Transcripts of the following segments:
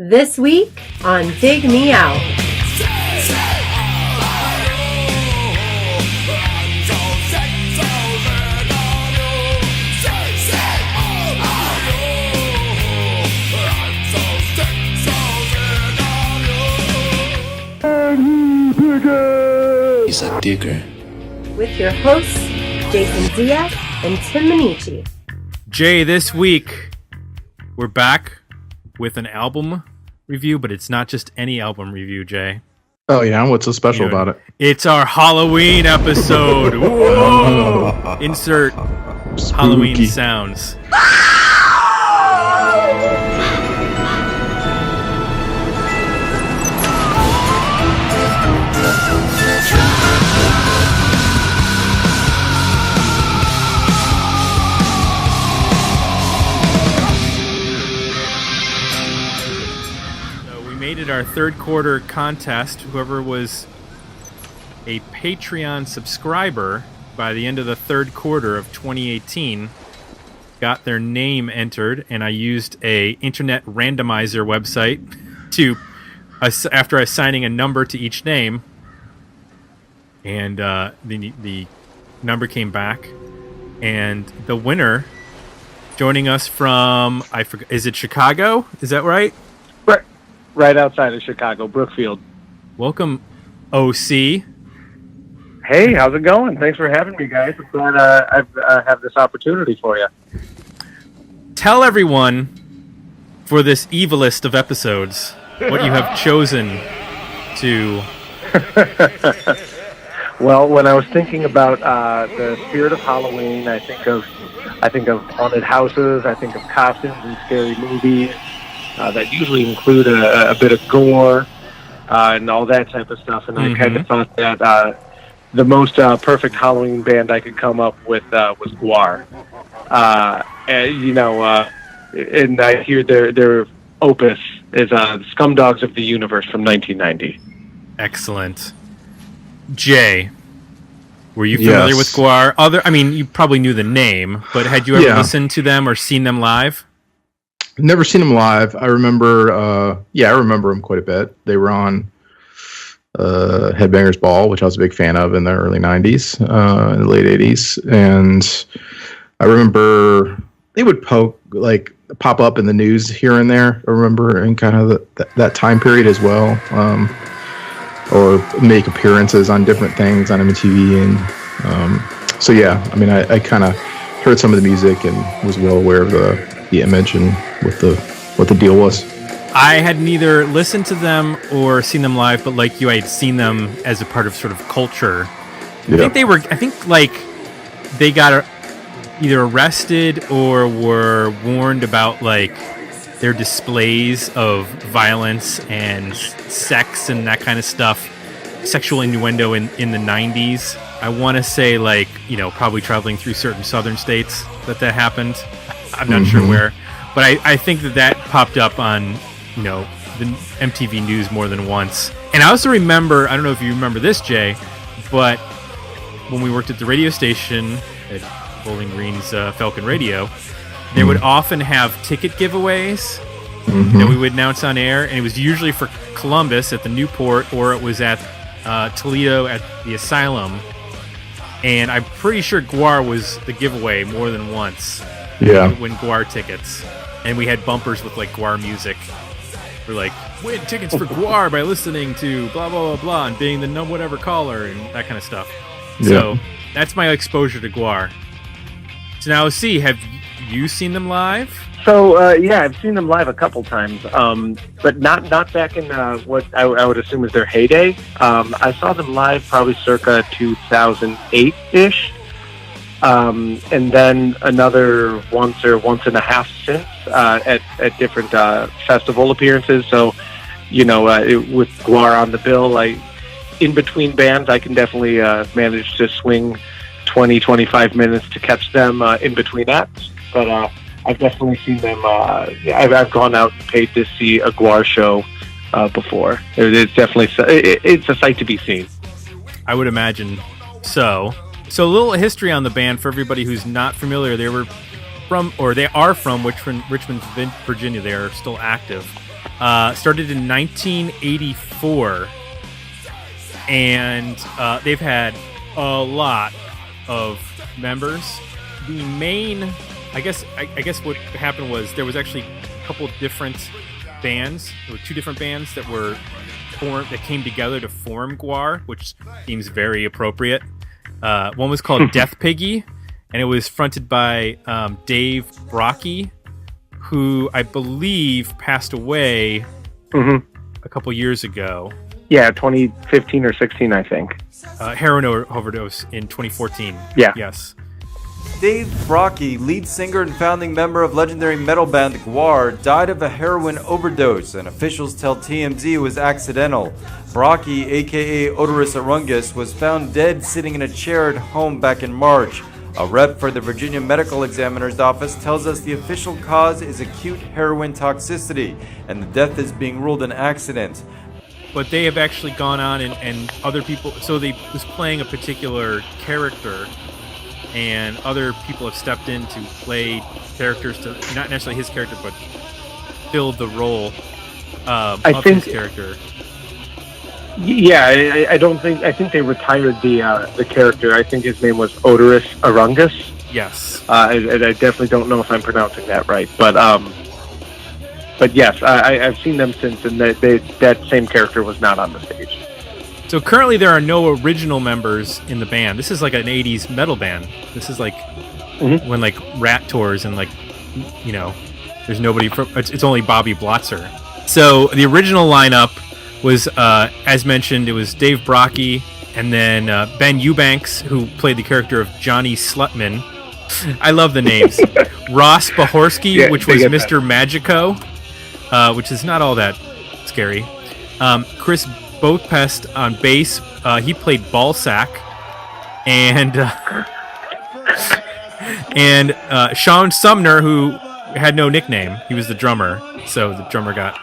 This week on Dig Me Out. He's a digger. With your hosts, Jason Diaz and Tim Minichi. Jay, this week we're back with an album review, but it's not just any album review, Jay. Oh yeah, what's so special about it? It's our Halloween episode. Whoa! Insert Spooky Halloween sounds. Made it our third quarter contest. Whoever was a Patreon subscriber by the end of the third quarter of 2018 got their name entered, and I used a internet randomizer website to, after assigning a number to each name, and the number came back, and the winner, joining us from, I forget, is it Chicago? Is that right? Right outside of Chicago, Brookfield. Welcome, OC. Hey, how's it going? Thanks for having me, guys. I'm glad I have this opportunity for you. Tell everyone, for this evilest of episodes, what you have chosen to... Well, when I was thinking about the spirit of Halloween, I think of haunted houses, I think of costumes and scary movies. That usually include a bit of gore and all that type of stuff. And I kind of thought that the most perfect Halloween band I could come up with was GWAR. And I hear their opus is Scumdogs of the Universe from 1990. Excellent. Jay, were you familiar with GWAR? You probably knew the name, but had you ever listened to them or seen them live? Never seen them live. I remember, I remember them quite a bit. They were on Headbangers Ball, which I was a big fan of in the early 90s, in the late 80s. And I remember they would pop up in the news here and there, I remember, in kind of that time period as well. Or make appearances on different things on MTV. And I kind of heard some of the music and was well aware of the image and what the deal was. I had neither listened to them or seen them live, but like you, I had seen them as a part of sort of culture. I think they got either arrested or were warned about their displays of violence and sex and that kind of stuff, sexual innuendo in the 90s. I want to say probably traveling through certain southern states that happened. I'm not sure where, but I think that popped up on, the MTV News more than once. And I also remember, I don't know if you remember this, Jay, but when we worked at the radio station at Bowling Green's Falcon Radio, they would often have ticket giveaways that we would announce on air, and it was usually for Columbus at the Newport, or it was at Toledo at the Asylum. And I'm pretty sure GWAR was the giveaway more than once. Yeah. Win GWAR tickets. And we had bumpers with GWAR music. We're win tickets for GWAR by listening to blah, blah, blah, blah, and being the whatever caller and that kind of stuff. Yeah. So that's my exposure to GWAR. So now, see, have you seen them live? So, I've seen them live a couple times, but not back in what I would assume is their heyday. I saw them live probably circa 2008-ish. And then another once and a half since at different festival appearances. So, with GWAR on the bill, in between bands, I can definitely manage to swing 20-25 minutes to catch them in between acts. But I've definitely seen them. I've gone out and paid to see a GWAR show before. It's definitely it's a sight to be seen. I would imagine so. So a little history on the band for everybody who's not familiar. They are from Richmond, Virginia. They are still active. Started in 1984, and they've had a lot of members. The main, I guess what happened was there was actually a couple different bands. There were two different bands that were formed, that came together to form GWAR, which seems very appropriate. One was called Death Piggy, and it was fronted by Dave Brocky, who I believe passed away a couple years ago. Yeah, 2015 or 16, I think. Heroin overdose in 2014. Yeah. Yes. Dave Brocky, lead singer and founding member of legendary metal band GWAR, died of a heroin overdose, and officials tell TMZ it was accidental. Brocky, aka Odorous Arungus, was found dead sitting in a chair at home back in March. A rep for the Virginia Medical Examiner's Office tells us the official cause is acute heroin toxicity, and the death is being ruled an accident. But they have actually gone on and other people, so they was playing a particular character, and other people have stepped in to play characters, to not necessarily his character, but filled the role of his character. Yeah, I think they retired the character. I think his name was Odorous Arungus. Yes. I definitely don't know if I'm pronouncing that right, but yes, I've seen them since, and that same character was not on the stage. So currently there are no original members in the band. This is like an 80s metal band. This is like when like Rat tours and like, you know, there's nobody from, it's only Bobby Blotzer. So the original lineup was, as mentioned, it was Dave Brocky and then Ben Eubanks, who played the character of Johnny Slutman. I love the names. Ross Bahorsky, which was Mr. Magico, which is not all that scary. Chris Bothpest on bass, he played Ballsack, and Sean Sumner, who had no nickname, he was the drummer, so the drummer got,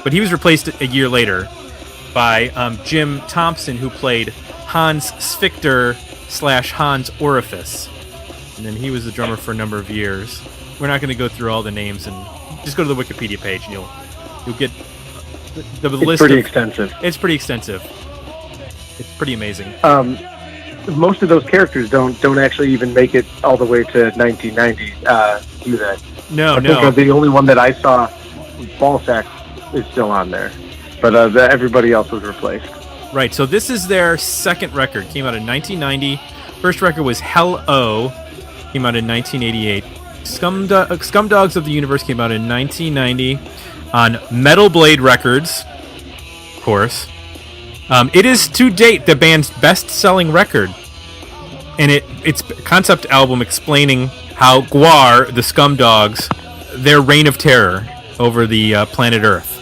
but he was replaced a year later by Jim Thompson, who played Hans Sphincter / Hans Orifice, and then he was the drummer for a number of years. We're not going to go through all the names, and just go to the Wikipedia page, and you'll get the list. It's pretty extensive. It's pretty extensive. It's pretty amazing. Most of those characters don't actually even make it all the way to 1990. Do that? No. I think the only one that I saw, Ballsack, is still on there, but everybody else was replaced. Right. So this is their second record. Came out in 1990. First record was Hell O. Came out in 1988. Scumdogs of the Universe came out in 1990 on Metal Blade Records, of course. It is to date the band's best-selling record, and it's a concept album explaining how GWAR, the Scumdogs, their reign of terror over the planet Earth.